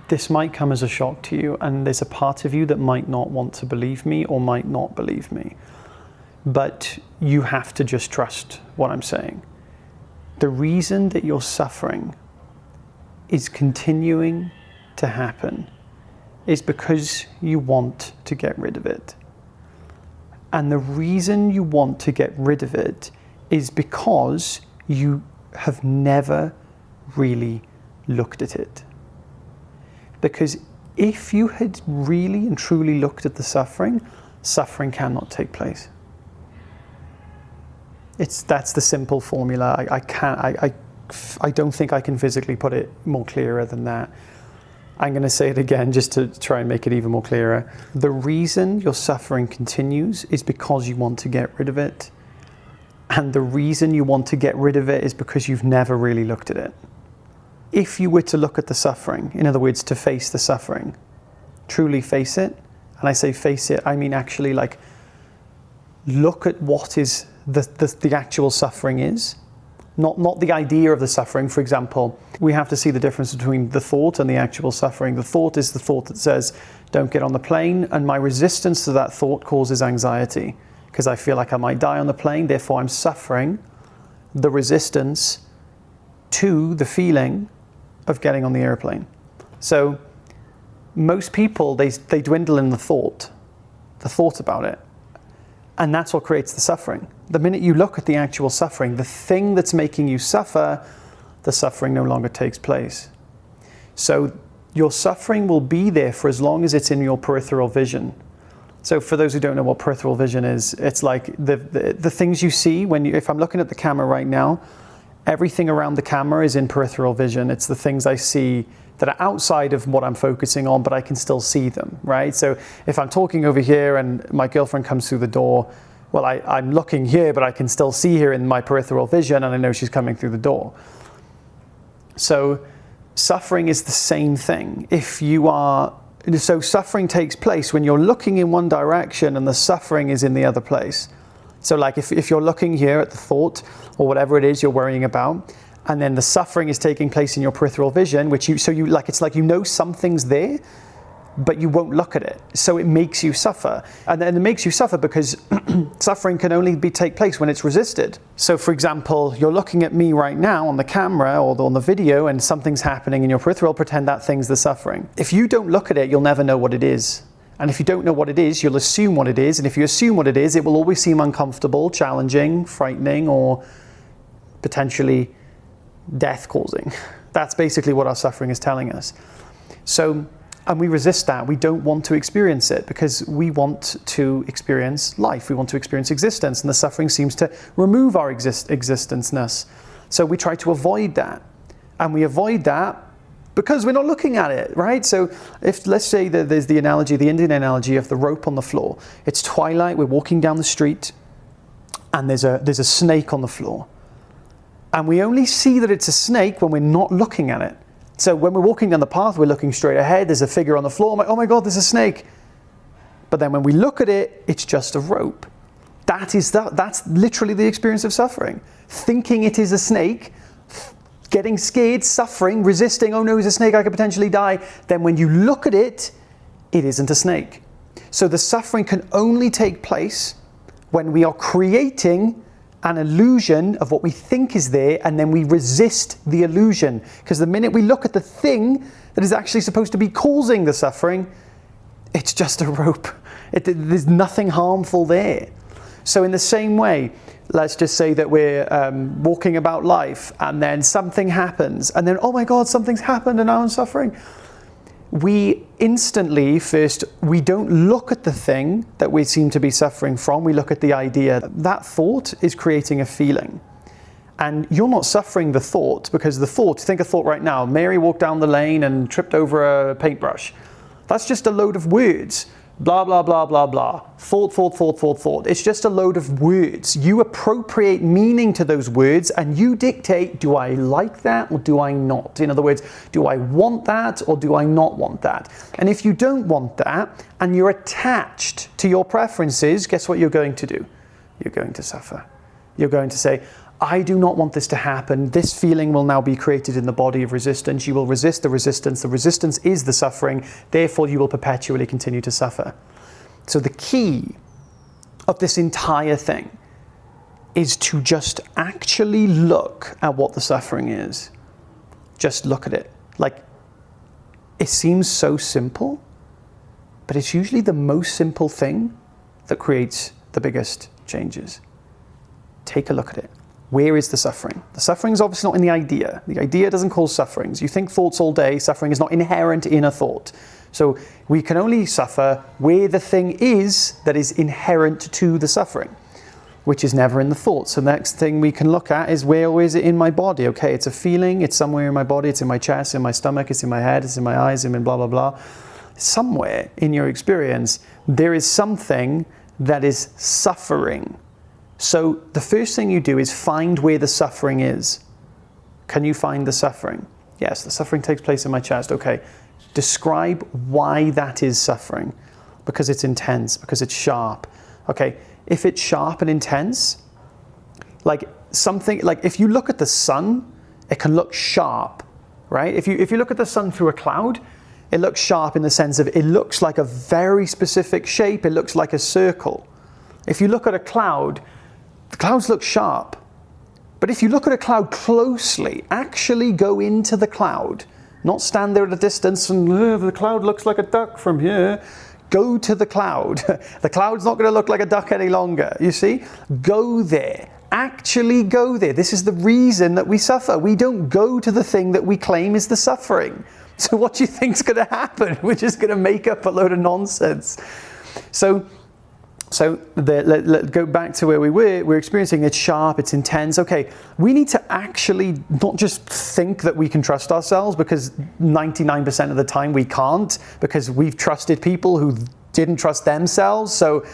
This might come as a shock to you, and there's a part of you that might not want to believe me or might not believe me. But you have to just trust what I'm saying. The reason that you're suffering is continuing to happen is because you want to get rid of it. And the reason you want to get rid of it is because you have never really looked at it. Because if you had really and truly looked at the suffering, suffering cannot take place. That's the simple formula. I don't think I can physically put it more clearer than that. I'm going to say it again just to try and make it even more clearer. The reason your suffering continues is because you want to get rid of it. And the reason you want to get rid of it is because you've never really looked at it. If you were to look at the suffering, in other words, to face the suffering, truly face it, and I say face it, I mean actually like look at what is the actual suffering is, not the idea of the suffering. For example, we have to see the difference between the thought and the actual suffering. The thought is the thought that says, don't get on the plane, and my resistance to that thought causes anxiety because I feel like I might die on the plane, therefore I'm suffering the resistance to the feeling of getting on the airplane. So most people, they dwindle in the thought about it. And that's what creates the suffering. The minute you look at the actual suffering, the thing that's making you suffer, the suffering no longer takes place. So your suffering will be there for as long as it's in your peripheral vision. So for those who don't know what peripheral vision is, it's like the things you see if I'm looking at the camera right now, everything around the camera is in peripheral vision. It's the things I see that are outside of what I'm focusing on, but I can still see them, right? So if I'm talking over here and my girlfriend comes through the door, well, I'm looking here, but I can still see her in my peripheral vision, and I know she's coming through the door. So suffering is the same thing. So suffering takes place when you're looking in one direction and the suffering is in the other place. So like if you're looking here at the thought or whatever it is you're worrying about, and then the suffering is taking place in your peripheral vision, it's like you know something's there, but you won't look at it. So it makes you suffer. And then it makes you suffer because suffering can only take place when it's resisted. So for example, you're looking at me right now on the camera or on the video and something's happening in your peripheral, pretend that thing's the suffering. If you don't look at it, you'll never know what it is. And if you don't know what it is, you'll assume what it is. And if you assume what it is, it will always seem uncomfortable, challenging, frightening, or potentially death-causing. That's basically what our suffering is telling us. And we resist that. We don't want to experience it because we want to experience life. We want to experience existence, and the suffering seems to remove our existence-ness. So we try to avoid that. And we avoid that because we're not looking at it, right? So let's say that there's the Indian analogy of the rope on the floor. It's twilight, we're walking down the street, and there's a snake on the floor. And we only see that it's a snake when we're not looking at it. So when we're walking down the path, we're looking straight ahead, there's a figure on the floor, I'm like, oh my God, there's a snake. But then when we look at it, it's just a rope. That's literally the experience of suffering. Thinking it is a snake, getting scared, suffering, resisting, oh no, it's a snake, I could potentially die. Then when you look at it, it isn't a snake. So the suffering can only take place when we are creating an illusion of what we think is there, and then we resist the illusion. Because the minute we look at the thing that is actually supposed to be causing the suffering, it's just a rope. There's nothing harmful there. So in the same way, let's just say that we're walking about life, and then something happens, and then, oh my God, something's happened and now I'm suffering. We instantly, first, we don't look at the thing that we seem to be suffering from, we look at the idea. That thought is creating a feeling. And you're not suffering the thought, because the thought, think a thought right now, Mary walked down the lane and tripped over a paintbrush. That's just a load of words. Blah, blah, blah, blah, blah. Thought. It's just a load of words. You appropriate meaning to those words and you dictate, do I like that or do I not? In other words, do I want that or do I not want that? And if you don't want that and you're attached to your preferences, guess what you're going to do? You're going to suffer. You're going to say, I do not want this to happen. This feeling will now be created in the body of resistance. You will resist the resistance. The resistance is the suffering. Therefore, you will perpetually continue to suffer. So the key of this entire thing is to just actually look at what the suffering is. Just look at it. Like, it seems so simple, but it's usually the most simple thing that creates the biggest changes. Take a look at it. Where is the suffering? The suffering is obviously not in the idea. The idea doesn't cause sufferings. You think thoughts all day. Suffering is not inherent in a thought. So we can only suffer where the thing is that is inherent to the suffering, which is never in the thought. So the next thing we can look at is, where is it in my body? Okay, it's a feeling. It's somewhere in my body. It's in my chest, in my stomach. It's in my head. It's in my eyes. It's in blah, blah, blah. Somewhere in your experience, there is something that is suffering. So the first thing you do is find where the suffering is. Can you find the suffering? Yes, the suffering takes place in my chest. Okay, describe why that is suffering. Because it's intense, because it's sharp. Okay, if it's sharp and intense, like something, like if you look at the sun, it can look sharp, right? If you look at the sun through a cloud, it looks sharp in the sense of it looks like a very specific shape. It looks like a circle. If you look at a cloud, the clouds look sharp. But if you look at a cloud closely, actually go into the cloud, not stand there at a distance and the cloud looks like a duck from here. Go to the cloud. The cloud's not going to look like a duck any longer, you see? Go there. Actually go there. This is the reason that we suffer. We don't go to the thing that we claim is the suffering. So what do you think's going to happen? We're just going to make up a load of nonsense. So let's go back to where we were. We're experiencing it's sharp, it's intense. Okay, we need to actually not just think that we can trust ourselves, because 99% of the time we can't, because we've trusted people who didn't trust themselves. So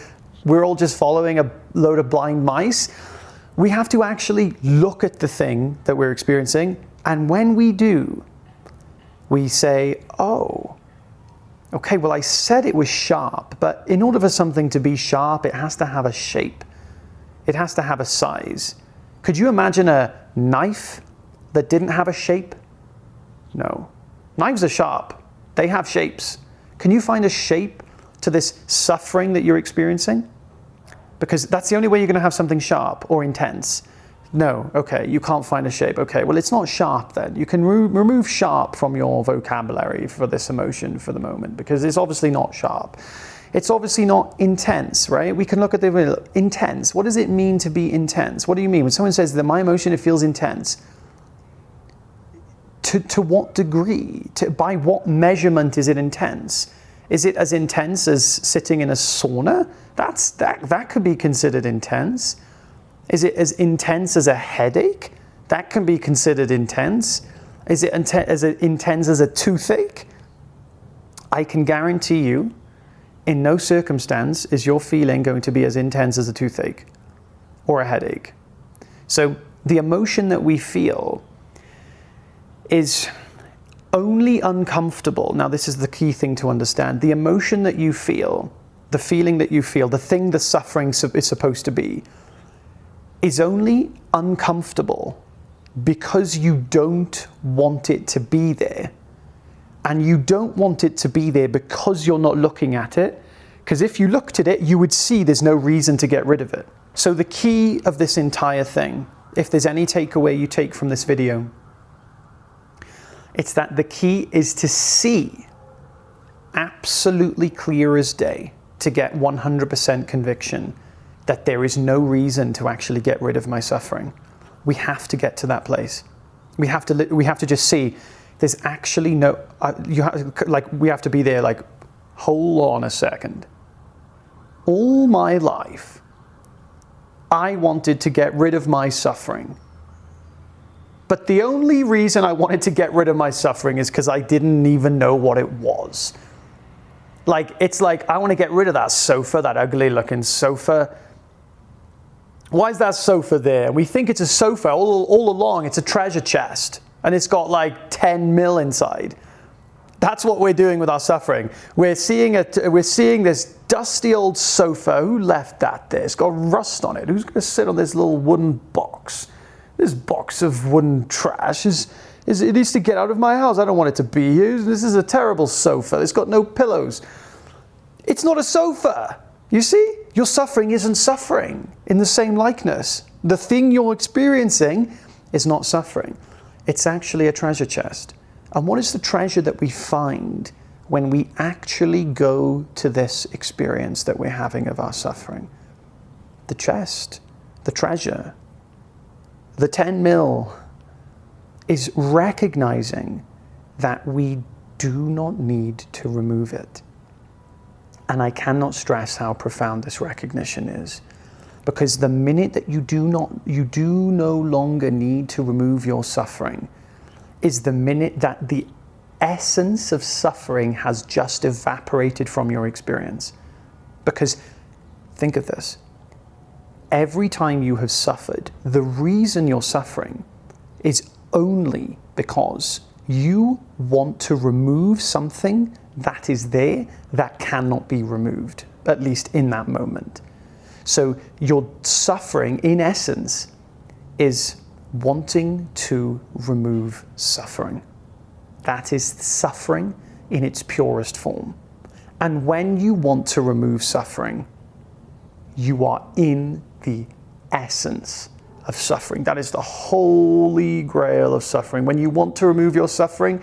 we're all just following a load of blind mice. We have to actually look at the thing that we're experiencing. And when we do, we say, oh, okay, well, I said it was sharp, but in order for something to be sharp, it has to have a shape. It has to have a size. Could you imagine a knife that didn't have a shape? No. Knives are sharp. They have shapes. Can you find a shape to this suffering that you're experiencing? Because that's the only way you're going to have something sharp or intense. No, okay, you can't find a shape. Okay, well, it's not sharp then. You can remove sharp from your vocabulary for this emotion for the moment, because it's obviously not sharp. It's obviously not intense, right? We can look at the intense. What does it mean to be intense? What do you mean? When someone says that my emotion, it feels intense, to what degree? By what measurement is it intense? Is it as intense as sitting in a sauna? That could be considered intense. Is it as intense as a headache? That can be considered intense. Is it as intense as a toothache? I can guarantee you, in no circumstance is your feeling going to be as intense as a toothache or a headache. So the emotion that we feel is only uncomfortable. Now, this is the key thing to understand. The emotion that you feel, the feeling that you feel, the thing the suffering is supposed to be, is only uncomfortable because you don't want it to be there. And you don't want it to be there because you're not looking at it. Because if you looked at it, you would see there's no reason to get rid of it. So the key of this entire thing, if there's any takeaway you take from this video, it's that the key is to see absolutely clear as day, to get 100% conviction that there is no reason to actually get rid of my suffering. We have to get to that place. We have to just see there's actually no, we have to be there like, hold on a second. All my life, I wanted to get rid of my suffering. But the only reason I wanted to get rid of my suffering is because I didn't even know what it was. Like, it's like, I want to get rid of that sofa, that ugly looking sofa. Why is that sofa there? We think it's a sofa. All along, it's a treasure chest. And it's got like 10 mil inside. That's what we're doing with our suffering. We're seeing this dusty old sofa. Who left that there? It's got rust on it. Who's going to sit on this little wooden box? This box of wooden trash it needs to get out of my house. I don't want it to be here. This is a terrible sofa. It's got no pillows. It's not a sofa. You see? Your suffering isn't suffering in the same likeness. The thing you're experiencing is not suffering. It's actually a treasure chest. And what is the treasure that we find when we actually go to this experience that we're having of our suffering? The chest, the treasure, the 10 mil is recognizing that we do not need to remove it. And I cannot stress how profound this recognition is. Because the minute that you do no longer need to remove your suffering is the minute that the essence of suffering has just evaporated from your experience. Because think of this. Every time you have suffered, the reason you're suffering is only because you want to remove something that is there that cannot be removed, at least in that moment. So your suffering, in essence, is wanting to remove suffering. That is suffering in its purest form. And when you want to remove suffering, you are in the essence of suffering. That is the holy grail of suffering. When you want to remove your suffering,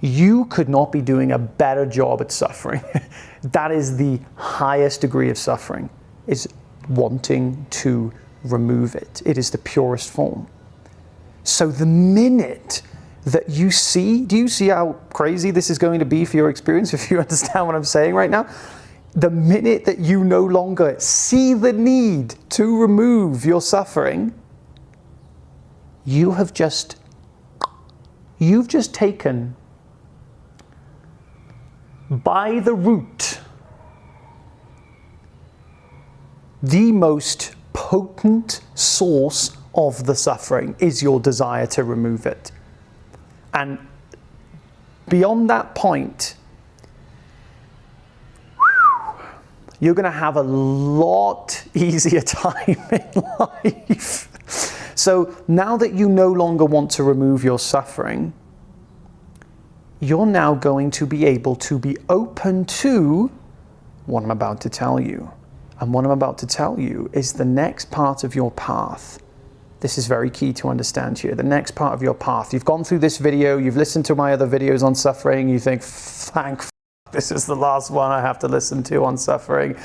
you could not be doing a better job at suffering. That is the highest degree of suffering, is wanting to remove it. It is the purest form. So the minute that you see, do you see how crazy this is going to be for your experience if you understand what I'm saying right now? The minute that you no longer see the need to remove your suffering, you've just taken by the root the most potent source of the suffering is your desire to remove it. And beyond that point, you're going to have a lot easier time in life. So now that you no longer want to remove your suffering, you're now going to be able to be open to what I'm about to tell you. And what I'm about to tell you is the next part of your path. This is very key to understand here. The next part of your path. You've gone through this video, you've listened to my other videos on suffering, you think, this is the last one I have to listen to on suffering.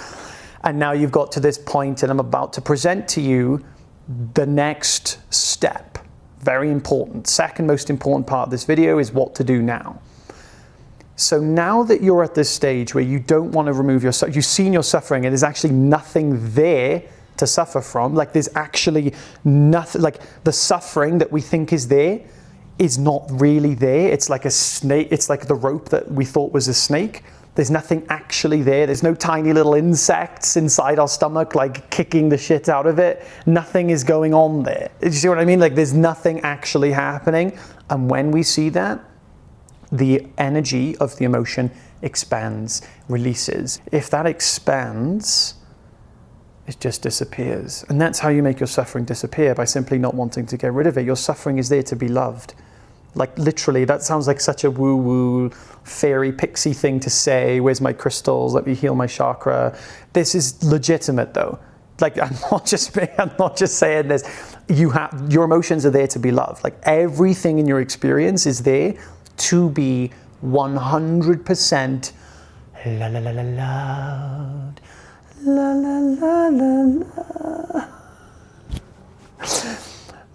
And now you've got to this point and I'm about to present to you the next step. Very important. Second most important part of this video is what to do now. So now that you're at this stage where you don't want to remove your suffering, you've seen your suffering and there's actually nothing there to suffer from, like there's actually nothing, like the suffering that we think is there is not really there. It's like a snake, it's like the rope that we thought was a snake. There's nothing actually there. There's no tiny little insects inside our stomach like kicking the shit out of it. Nothing is going on there. Do you see what I mean? Like there's nothing actually happening. And when we see that, the energy of the emotion expands, releases. If that expands, it just disappears. And that's how you make your suffering disappear, by simply not wanting to get rid of it. Your suffering is there to be loved. Like literally, that sounds like such a woo-woo, fairy pixie thing to say. Where's my crystals? Let me heal my chakra. This is legitimate though. Like I'm not just saying this. Your emotions are there to be loved. Like everything in your experience is there to be 100% la la la la loved. La la la la la.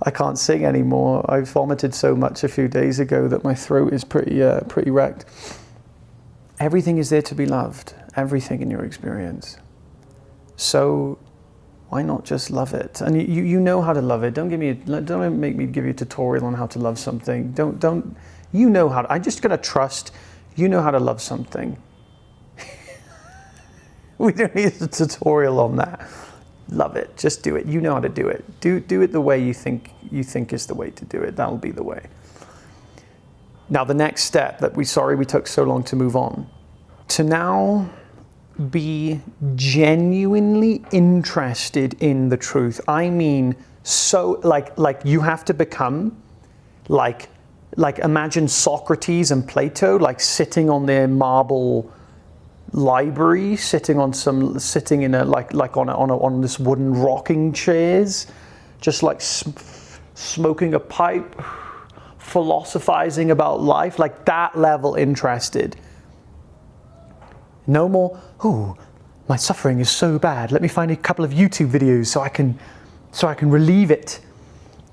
I can't sing anymore. I vomited so much a few days ago that my throat is pretty wrecked. Everything is there to be loved. Everything in your experience. So why not just love it? And you know how to love it. Don't make me give you a tutorial on how to love something. Don't. You know how to. I'm just gonna trust. You know how to love something. We don't need a tutorial on that. Love it. Just do it. You know how to do it. Do it the way you think is the way to do it. That'll be the way. Now the next step that we took so long to move on. To now be genuinely interested in the truth. I mean so like you have to become like imagine Socrates and Plato like sitting on their marble library, sitting in a like on this wooden rocking chairs, just like smoking a pipe, philosophizing about life, like that level interested. No more, oh, my suffering is so bad, let me find a couple of YouTube videos so I can relieve it.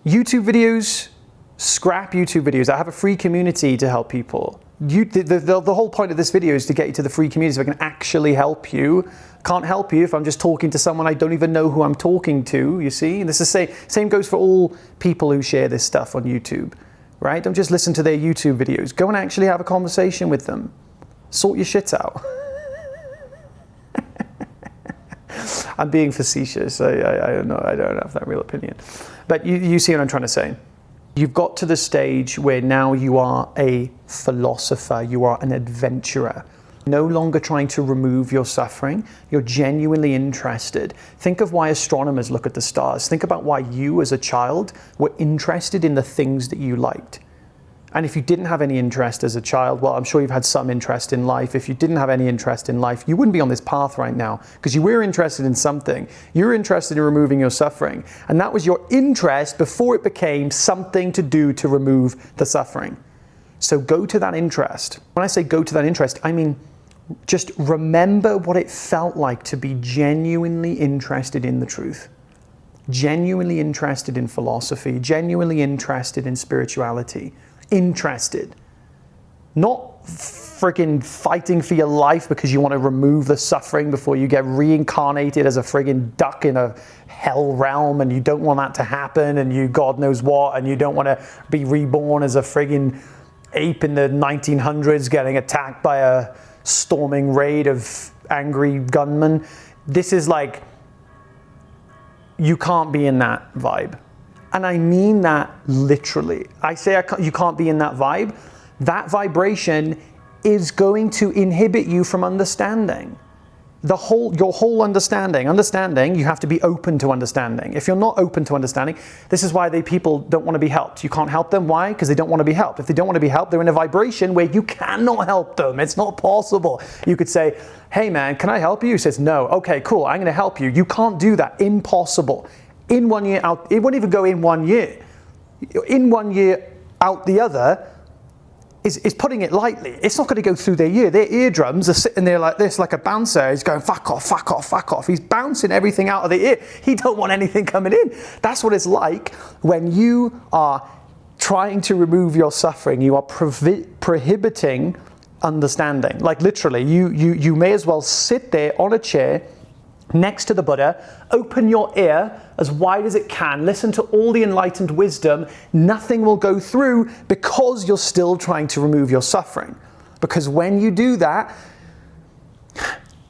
YouTube videos, scrap YouTube videos. I have a free community to help people. The whole point of this video is to get you to the free community so I can actually help you. Can't help you if I'm just talking to someone I don't even know who I'm talking to, you see? And this is same goes for all people who share this stuff on YouTube, right? Don't just listen to their YouTube videos. Go and actually have a conversation with them. Sort your shit out. I'm being facetious. I don't know. I don't have that real opinion. But you see what I'm trying to say. You've got to the stage where now you are a philosopher, you are an adventurer. No longer trying to remove your suffering, you're genuinely interested. Think of why astronomers look at the stars. Think about why you as a child were interested in the things that you liked. And if you didn't have any interest as a child, well, I'm sure you've had some interest in life. If you didn't have any interest in life, you wouldn't be on this path right now because you were interested in something. You were interested in removing your suffering. And that was your interest before it became something to do to remove the suffering. So go to that interest. When I say go to that interest, I mean just remember what it felt like to be genuinely interested in the truth. Genuinely interested in philosophy. Genuinely interested in spirituality. Interested, not friggin' fighting for your life because you want to remove the suffering before you get reincarnated as a friggin' duck in a hell realm and you don't want that to happen and you God knows what and you don't want to be reborn as a friggin' ape in the 1900s getting attacked by a storming raid of angry gunmen. This is like, you can't be in that vibe. And I mean that literally. I say you can't be in that vibe. That vibration is going to inhibit you from understanding. Your whole understanding, you have to be open to understanding. If you're not open to understanding, this is why people don't want to be helped. You can't help them. Why? Because they don't want to be helped. If they don't want to be helped, they're in a vibration where you cannot help them. It's not possible. You could say, hey man, can I help you? He says, no. Okay, cool, I'm going to help you. You can't do that. Impossible. In 1 year out, it won't even go in 1 year. In 1 year out the other is putting it lightly. It's not going to go through their ear. Their eardrums are sitting there like this, like a bouncer. He's going, fuck off, fuck off, fuck off. He's bouncing everything out of the ear. He don't want anything coming in. That's what it's like when you are trying to remove your suffering. You are prohibiting understanding. Like literally, you may as well sit there on a chair next to the Buddha, open your ear as wide as it can, listen to all the enlightened wisdom. Nothing will go through because you're still trying to remove your suffering. Because when you do that,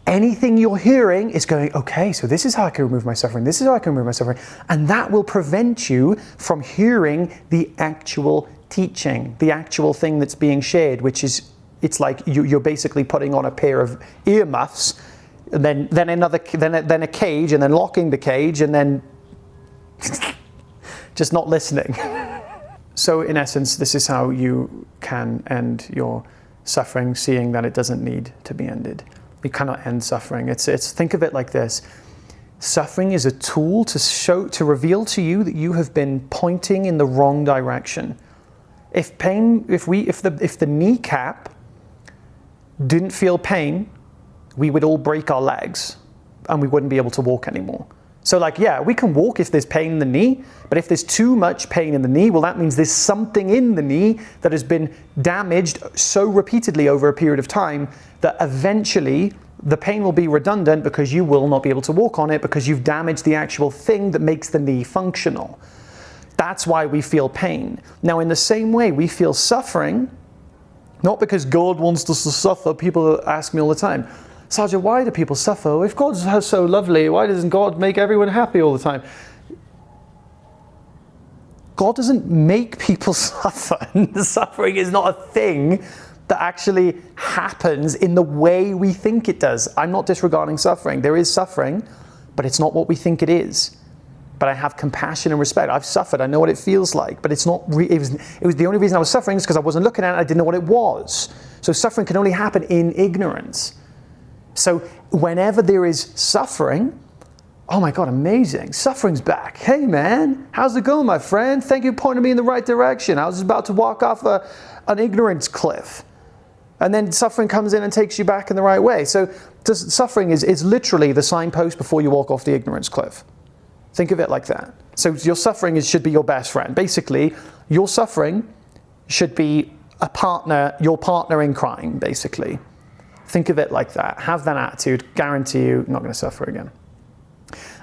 anything you're hearing is going, okay, so this is how I can remove my suffering, this is how I can remove my suffering. And that will prevent you from hearing the actual teaching, the actual thing that's being shared, which is, it's like you're basically putting on a pair of earmuffs, and then a cage, and then locking the cage, and then just not listening. So in essence, this is how you can end your suffering, seeing that it doesn't need to be ended. You cannot end suffering. It's think of it like this. Suffering is a tool to reveal to you that you have been pointing in the wrong direction. If the kneecap didn't feel pain, we would all break our legs and we wouldn't be able to walk anymore. So like, yeah, we can walk if there's pain in the knee, but if there's too much pain in the knee, well, that means there's something in the knee that has been damaged so repeatedly over a period of time that eventually the pain will be redundant because you will not be able to walk on it because you've damaged the actual thing that makes the knee functional. That's why we feel pain. Now, in the same way, we feel suffering, not because God wants us to suffer. People ask me all the time, Sajid, why do people suffer? If God's so lovely, why doesn't God make everyone happy all the time? God doesn't make people suffer. The suffering is not a thing that actually happens in the way we think it does. I'm not disregarding suffering. There is suffering, but it's not what we think it is. but I have compassion and respect. I've suffered. I know what it feels like, but it's not. It was the only reason I was suffering is because I wasn't looking at it. I didn't know what it was. So suffering can only happen in ignorance. So whenever there is suffering, oh my God, amazing. Suffering's back. Hey man, how's it going, my friend? Thank you for pointing me in the right direction. I was about to walk off an ignorance cliff. And then suffering comes in and takes you back in the right way. So suffering is literally the signpost before you walk off the ignorance cliff. Think of it like that. So your suffering should be your best friend. Basically, your suffering should be your partner in crime, basically. Think of it like that. Have that attitude. Guarantee you, you're not going to suffer again.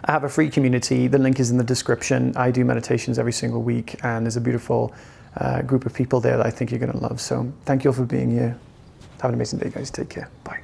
I have a free community. The link is in the description. I do meditations every single week, and there's a beautiful group of people there that I think you're going to love. So thank you all for being here. Have an amazing day, guys. Take care. Bye.